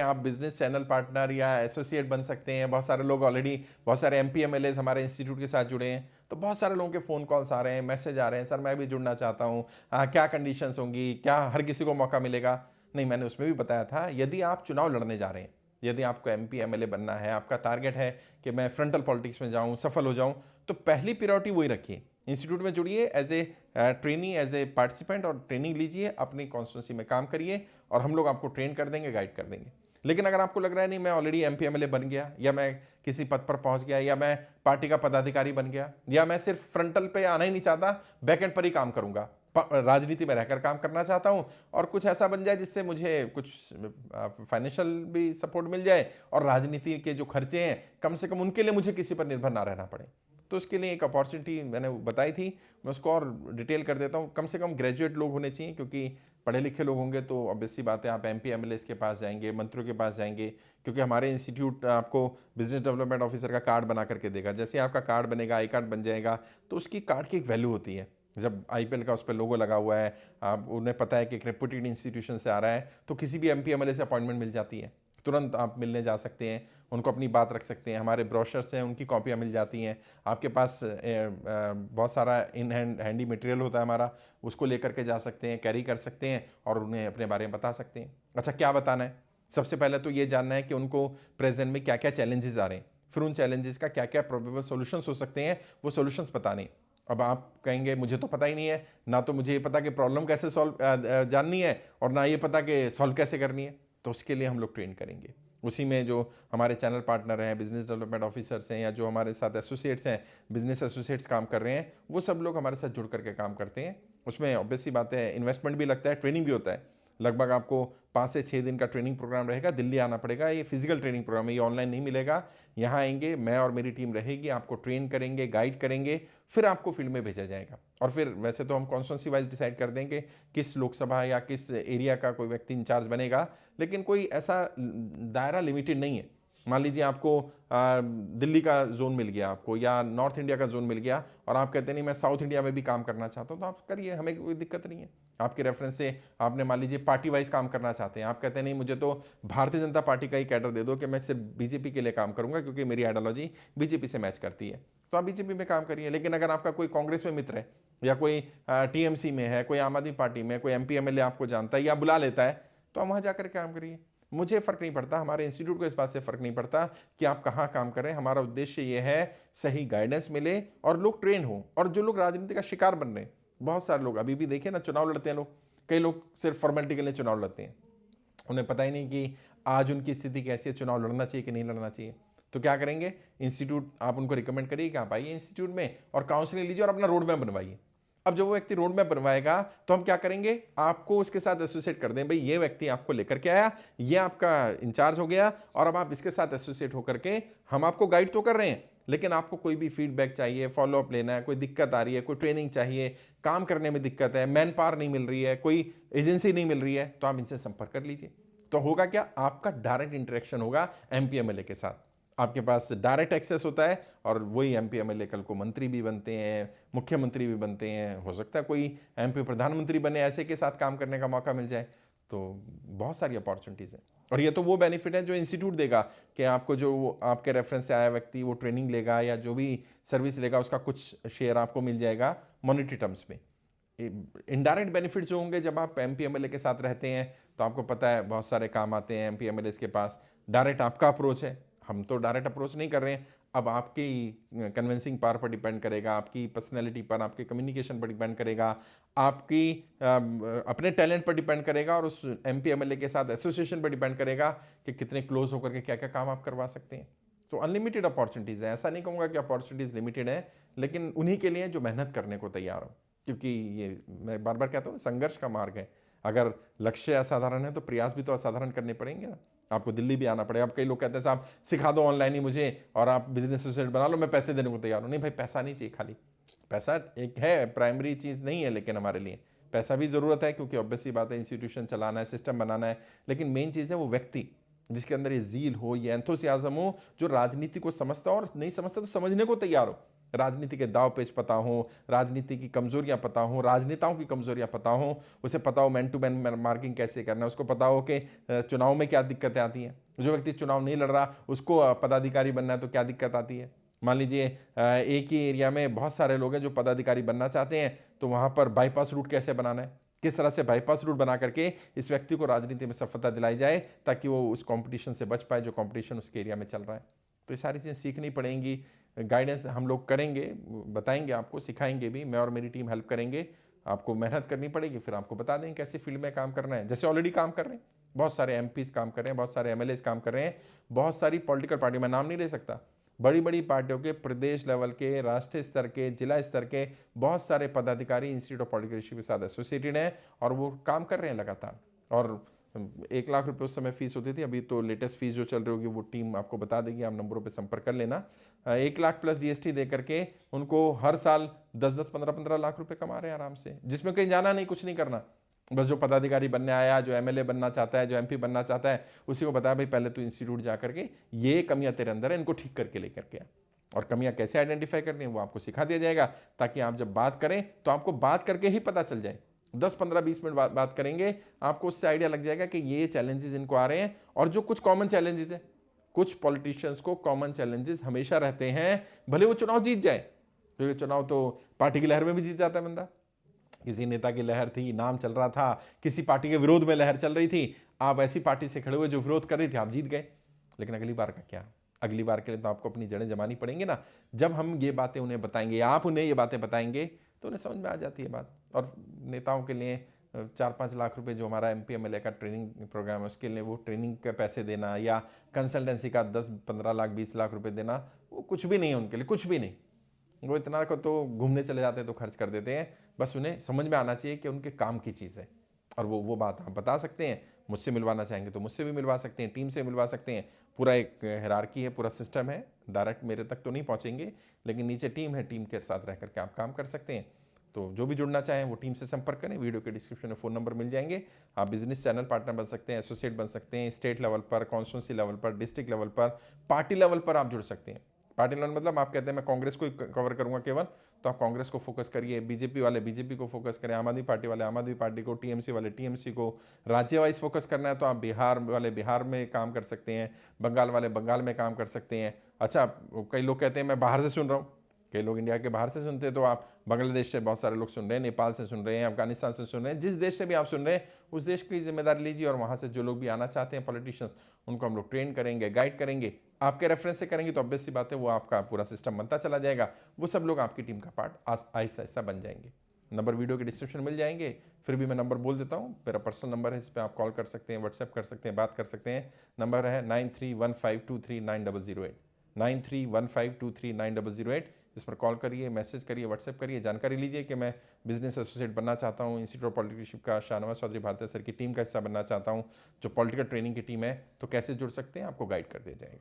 आप business channel partner या associate बन सकते हैं। बहुत सारे लोग ऑलरेडी, बहुत सारे एमपी एमएलए हमारे इंस्टीट्यूट के साथ जुड़े हैं, तो बहुत सारे लोगों के फ़ोन कॉल्स आ रहे हैं, मैसेज आ रहे हैं, सर मैं भी जुड़ना चाहता हूँ, क्या कंडीशंस होंगी, क्या हर किसी को मौका मिलेगा? नहीं, मैंने उसमें भी बताया था, यदि आप चुनाव लड़ने जा रहे हैं, यदि आपको एमपी एमएलए बनना है, आपका टारगेट है कि मैं फ्रंटल पॉलिटिक्स में जाऊं, सफल हो जाऊं, तो पहली प्रायोरिटी वही रखिए, इंस्टीट्यूट में जुड़िए as a trainee, as a participant, और ट्रेनिंग लीजिए, अपनी कॉन्स्टिट्यूंसी में काम करिए, और हम लोग आपको ट्रेन कर देंगे, गाइड कर देंगे। लेकिन अगर आपको लग रहा है नहीं, मैं ऑलरेडी एमपी एमएलए बन गया, या मैं किसी पद पर पहुंच गया, या मैं पार्टी का पदाधिकारी बन गया, या मैं सिर्फ फ्रंटल पे आना ही नहीं चाहता, बैकएंड पर ही काम करूंगा, राजनीति में रहकर काम करना चाहता हूं, और कुछ ऐसा बन जाए जिससे मुझे कुछ फाइनेंशियल भी सपोर्ट मिल जाए, और राजनीति के जो खर्चे हैं कम से कम उनके लिए मुझे किसी पर निर्भर ना रहना पड़े, तो उसके लिए एक अपॉर्चुनिटी मैंने बताई थी। मैं उसको और डिटेल कर देता हूँ। कम से कम ग्रेजुएट लोग होने चाहिए, क्योंकि पढ़े लिखे लोग होंगे तो ऑब्वियस सी बात है, आप एमपी एमएलए के पास जाएंगे, मंत्रियों के पास जाएंगे, क्योंकि हमारे इंस्टीट्यूट आपको बिजनेस डेवलपमेंट ऑफिसर का कार्ड बना करके देगा। जैसे आपका कार्ड बनेगा, आई कार्ड बन जाएगा, तो उसकी कार्ड की एक वैल्यू होती है। जब आईपीएल का उस पर लोगो लगा हुआ है, आप उन्हें पता है कि एक रेपुटेड इंस्टीट्यूशन से आ रहा है, तो किसी भी एमपी एमएलए से अपॉइंटमेंट मिल जाती है, तुरंत आप मिलने जा सकते हैं, उनको अपनी बात रख सकते हैं। हमारे ब्रोशर्स हैं, उनकी कॉपियाँ मिल जाती हैं। आपके पास बहुत सारा इन हैंडी मटेरियल होता है हमारा, उसको लेकर के जा सकते हैं, कैरी कर सकते हैं, और उन्हें अपने बारे में बता सकते हैं। अच्छा, क्या बताना है? सबसे पहले तो ये जानना है कि उनको प्रेजेंट में क्या क्या चैलेंजेस आ रहे हैं, फिर उन चैलेंजेस का क्या क्या प्रोबेबल सोल्यूशंस हो सकते हैं, वो सोल्यूशंस बताने। अब आप कहेंगे मुझे तो पता ही नहीं है, ना तो मुझे ये पता कि प्रॉब्लम कैसे सॉल्व जाननी है, और ना ये पता कि सॉल्व कैसे करनी है, तो उसके लिए हम लोग ट्रेन करेंगे। उसी में जो हमारे चैनल पार्टनर हैं, बिजनेस डेवलपमेंट ऑफिसर्स हैं, या जो हमारे साथ एसोसिएट्स हैं, बिजनेस एसोसिएट्स काम कर रहे हैं, वो सब लोग हमारे साथ जुड़ करके काम करते हैं। उसमें ऑब्वियस सी बात है, इन्वेस्टमेंट भी लगता है, ट्रेनिंग भी होता है। लगभग आपको 5 से 6 दिन का ट्रेनिंग प्रोग्राम रहेगा, दिल्ली आना पड़ेगा। ये फिजिकल ट्रेनिंग प्रोग्राम है, ये ऑनलाइन नहीं मिलेगा। यहाँ आएंगे, मैं और मेरी टीम रहेगी, आपको ट्रेन करेंगे, गाइड करेंगे, फिर आपको फील्ड में भेजा जाएगा। और फिर वैसे तो हम कॉन्स्टिट्यूंसी वाइज डिसाइड कर देंगे किस लोकसभा या किस एरिया का कोई व्यक्ति इंचार्ज बनेगा, लेकिन कोई ऐसा दायरा लिमिटेड नहीं है। मान लीजिए आपको दिल्ली का जोन मिल गया आपको, या नॉर्थ इंडिया का जोन मिल गया, और आप कहते नहीं मैं साउथ इंडिया में भी काम करना चाहता हूँ, तो आप करिए, हमें कोई दिक्कत नहीं है। आपके रेफरेंस से आपने मान लीजिए पार्टी वाइज काम करना चाहते हैं, आप कहते हैं नहीं मुझे तो भारतीय जनता पार्टी का ही कैडर दे दो कि मैं सिर्फ बीजेपी के लिए काम करूंगा, क्योंकि मेरी आइडियोलॉजी बीजेपी से मैच करती है, तो आप बीजेपी में काम करिए। लेकिन अगर आपका कोई कांग्रेस में मित्र है, या कोई टीएमसी में है, कोई आम आदमी पार्टी में, कोई एमपी एमएलए आपको जानता है या बुला लेता है, तो आप वहां जाकर काम करिए। मुझे फर्क नहीं पड़ता, हमारे इंस्टीट्यूट को इस बात से फर्क नहीं पड़ता कि आप कहाँ काम करें। हमारा उद्देश्य यह है सही गाइडेंस मिले और लोग ट्रेन हो। और जो लोग राजनीति का शिकार बन रहे हैं, बहुत सारे लोग अभी भी देखे ना, चुनाव लड़ते हैं लोग, कई लोग सिर्फ फॉर्मेलिटी के लिए चुनाव लड़ते हैं, उन्हें पता ही नहीं कि आज उनकी स्थिति कैसी है, चुनाव लड़ना चाहिए कि नहीं लड़ना चाहिए। तो क्या करेंगे, इंस्टीट्यूट आप उनको रिकमेंड करिए कि आप आइए इंस्टीट्यूट में और काउंसलिंग लीजिए और अपना रोड मैप बनवाइए। अब जब वो व्यक्ति रोड मैप बनवाएगा, तो हम क्या करेंगे, आपको उसके साथ एसोसिएट कर दें। भाई ये व्यक्ति आपको लेकर के आया, ये आपका इंचार्ज हो गया, और अब आप इसके साथ एसोसिएट होकर के, हम आपको गाइड तो कर रहे हैं, लेकिन आपको कोई भी फीडबैक चाहिए, फॉलोअप लेना है, कोई दिक्कत आ रही है, कोई ट्रेनिंग चाहिए, काम करने में दिक्कत है, मैन पावर नहीं मिल रही है, कोई एजेंसी नहीं मिल रही है, तो आप इनसे संपर्क कर लीजिए। तो होगा क्या, आपका डायरेक्ट इंटरेक्शन होगा एमपी एमएलए के साथ, आपके पास डायरेक्ट एक्सेस होता है, और वही एमपी एमएलए कल को मंत्री भी बनते हैं, मुख्यमंत्री भी बनते हैं, हो सकता है कोई एमपी प्रधानमंत्री बने, ऐसे के साथ काम करने का मौका मिल जाए। तो बहुत सारी अपॉर्चुनिटीज़ हैं, और ये तो वो बेनिफिट है जो इंस्टीट्यूट देगा कि आपको, जो आपके रेफरेंस से आया व्यक्ति वो ट्रेनिंग लेगा या जो भी सर्विस लेगा, उसका कुछ शेयर आपको मिल जाएगा मॉनिटरी टर्म्स में। इनडायरेक्ट बेनिफिट जो होंगे, जब आप एमपी एमएलए के साथ रहते हैं, तो आपको पता है बहुत सारे काम आते हैं एमपी एमएलए के पास। डायरेक्ट आपका अप्रोच है, हम तो डायरेक्ट अप्रोच नहीं कर रहे हैं। अब आपकी कन्विंसिंग पावर पर डिपेंड करेगा, आपकी पर्सनैलिटी पर, आपके कम्युनिकेशन पर डिपेंड करेगा, आपकी अपने टैलेंट पर डिपेंड करेगा, और उस एमपी एमएलए के साथ एसोसिएशन पर डिपेंड करेगा कि कितने क्लोज होकर के क्या क्या काम आप करवा सकते हैं। तो अनलिमिटेड अपॉर्चुनिटीज़ है, ऐसा नहीं कहूँगा कि अपॉर्चुनिटीज़ लिमिटेड है, लेकिन उन्हीं के लिए जो मेहनत करने को तैयार हो। क्योंकि ये मैं बार बार कहता हूँ, संघर्ष का मार्ग है। अगर लक्ष्य असाधारण है तो प्रयास भी तो असाधारण करने पड़ेंगे ना। आपको दिल्ली भी आना पड़ेगा। अब कई लोग कहते हैं साहब सिखा दो ऑनलाइन ही मुझे, और आप बिजनेस एसोसिएट बना लो, मैं पैसे देने को तैयार हूँ। नहीं भाई, पैसा नहीं चाहिए खाली, पैसा एक है, प्राइमरी चीज़ नहीं है, लेकिन हमारे लिए पैसा भी ज़रूरत है, क्योंकि ऑब्वियस सी बात है, इंस्टीट्यूशन चलाना है, सिस्टम बनाना है। लेकिन मेन चीज़ है वो व्यक्ति जिसके अंदर ये जील हो, ये एंथुसियाज्म हो, जो राजनीति को समझता हो, और नहीं समझता तो समझने को तैयार हो। राजनीति के दाव पेच पता हो, राजनीति की कमजोरियां पता हो, राजनेताओं की कमजोरियां पता हो, उसे पता हो मैन टू मैन मार्किंग कैसे करना है, उसको पता हो कि चुनाव में क्या दिक्कतें आती हैं, जो व्यक्ति चुनाव नहीं लड़ रहा उसको पदाधिकारी बनना है तो क्या दिक्कत आती है। मान लीजिए एक ही एरिया में बहुत सारे लोग हैं जो पदाधिकारी बनना चाहते हैं, तो वहां पर बाईपास रूट कैसे बनाना है, किस तरह से बाईपास रूट बना करके इस व्यक्ति को राजनीति में सफलता दिलाई जाए ताकि वो उस कंपटीशन से बच पाए जो कंपटीशन उसके एरिया में चल रहा है। तो ये सारी चीज़ें सीखनी पड़ेंगी। गाइडेंस हम लोग करेंगे, बताएंगे आपको, सिखाएंगे भी, मैं और मेरी टीम हेल्प करेंगे। आपको मेहनत करनी पड़ेगी, फिर आपको बता देंगे कैसे फील्ड में काम करना है। जैसे ऑलरेडी काम कर रहे हैं, बहुत सारे एमपीज काम कर रहे हैं, बहुत सारे एमएलएस काम कर रहे हैं, बहुत सारी पॉलिटिकल पार्टी, मैं नाम नहीं ले सकता, बड़ी बड़ी पार्टियों के प्रदेश लेवल के, राष्ट्रीय स्तर के, जिला स्तर के बहुत सारे पदाधिकारी इंस्टीट्यूट ऑफ पॉलिटिकल लीडरशिप के साथ एसोसिएटेड हैं और वो काम कर रहे हैं लगातार। और 1 लाख रुपये उस समय फीस होती थी, अभी तो लेटेस्ट फीस जो चल रही होगी वो टीम आपको बता देगी, आप नंबरों पे संपर्क कर लेना। 1 लाख प्लस जीएसटी दे करके उनको हर साल 10-10, 15-15 लाख रुपए कमा रहे हैं आराम से, जिसमें कहीं जाना नहीं, कुछ नहीं करना। बस जो पदाधिकारी बनने आया, जो एमएलए बनना चाहता है, जो एमपी बनना चाहता है, उसी को बताया भाई पहले तो इंस्टीट्यूट जा करके ये कमियां तेरे अंदर है, इनको ठीक करके लेकर के आ। और कमियां कैसे आइडेंटिफाई करनी है वो आपको सिखा दिया जाएगा, ताकि आप जब बात करें तो आपको बात करके ही पता चल जाए। 10-15-20 मिनट बात करेंगे, आपको उससे आइडिया लग जाएगा कि ये चैलेंजेस इनको आ रहे हैं। और जो कुछ कॉमन चैलेंजेस है, कुछ पॉलिटिशियंस को कॉमन चैलेंजेस हमेशा रहते हैं, भले वो चुनाव जीत जाए, क्योंकि चुनाव तो पार्टी की लहर में भी जीत जाता है बंदा। किसी नेता की लहर थी, नाम चल रहा था, किसी पार्टी के विरोध में लहर चल रही थी, आप ऐसी पार्टी से खड़े हुए जो विरोध कर रही थी, आप जीत गए। लेकिन अगली बार का क्या, अगली बार के लिए तो आपको अपनी जड़ें जमानी पड़ेंगी ना। जब हम ये बातें उन्हें बताएंगे, आप उन्हें ये बातें बताएंगे, तो उन्हें समझ में आ जाती है बात। और नेताओं के लिए 4-5 लाख रुपए जो हमारा एमपी एमएलए का ट्रेनिंग प्रोग्राम है, उसके लिए वो ट्रेनिंग के पैसे देना या कंसल्टेंसी का 10-15 लाख 20 लाख रुपए देना, वो कुछ भी नहीं है उनके लिए, कुछ भी नहीं। वो इतना को तो घूमने चले जाते हैं तो खर्च कर देते हैं। बस उन्हें समझ में आना चाहिए कि उनके काम की चीज़ है, और वो बात आप बता सकते हैं। मुझसे मिलवाना चाहेंगे तो मुझसे भी मिलवा सकते हैं, टीम से मिलवा सकते हैं। पूरा एक हायरार्की है, पूरा सिस्टम है, डायरेक्ट मेरे तक तो नहीं पहुंचेंगे, लेकिन नीचे टीम है, टीम के साथ रह करके आप काम कर सकते हैं। तो जो भी जुड़ना चाहें वो टीम से संपर्क करें, वीडियो के डिस्क्रिप्शन में फ़ोन नंबर मिल जाएंगे। आप बिजनेस चैनल पार्टनर बन सकते हैं, एसोसिएट बन सकते हैं, स्टेट लेवल पर, कॉन्स्टिट्यूंसी लेवल पर, डिस्ट्रिक्ट लेवल पर, पार्टी लेवल पर आप जुड़ सकते हैं। पार्टी लेवल मतलब आप कहते हैं मैं कांग्रेस को ही कवर करूंगा केवल, तो आप कांग्रेस को फोकस करिए, बीजेपी वाले बीजेपी को फोकस करें, आम आदमी पार्टी वाले आम आदमी पार्टी को, टीएमसी वाले टीएमसी को। राज्य वाइज फोकस करना है तो आप बिहार वाले बिहार में काम कर सकते हैं, बंगाल वाले बंगाल में काम कर सकते हैं। अच्छा, कई लोग कहते हैं मैं बाहर से सुन रहा हूँ, कई लोग इंडिया के बाहर से सुनते हैं, तो आप बांग्लादेश से बहुत सारे लोग सुन रहे हैं, नेपाल से सुन रहे हैं, अफगानिस्तान से सुन रहे हैं, जिस देश से भी आप सुन रहे हैं उस देश की जिम्मेदारी लीजिए। और वहाँ से जो लोग भी आना चाहते हैं पॉलिटिशियंस, उनको हम लोग ट्रेन करेंगे, गाइड करेंगे। आपके रेफरेंस से करेंगे तो ऑब्वियस सी बात है वो आपका पूरा सिस्टम बनता चला जाएगा, वो सब लोग आपकी टीम का पार्ट आहिस्ता आहिस्ता बन जाएंगे। नंबर वीडियो के डिस्क्रिप्शन मिल जाएंगे, फिर भी मैं नंबर बोल देता हूँ, मेरा पर्सनल नंबर है, इस पर आप कॉल कर सकते हैं, व्हाट्सएप कर सकते हैं, बात कर सकते हैं। नंबर है 9315239008, 9315239008। इस पर कॉल करिए, मैसेज करिए, व्हाट्सएप करिए, जानकारी लीजिए कि मैं बिजनेस एसोसिएट बनना चाहता हूँ, इंस्टीट्यूट ऑफ पॉलिटिकल लीडरशिप का शाहनवाज चौधरी भारतीय सर की टीम का हिस्सा बनना चाहता हूँ, जो पॉलिटिकल ट्रेनिंग की टीम है, तो कैसे जुड़ सकते हैं, आपको गाइड कर दिया जाएगा।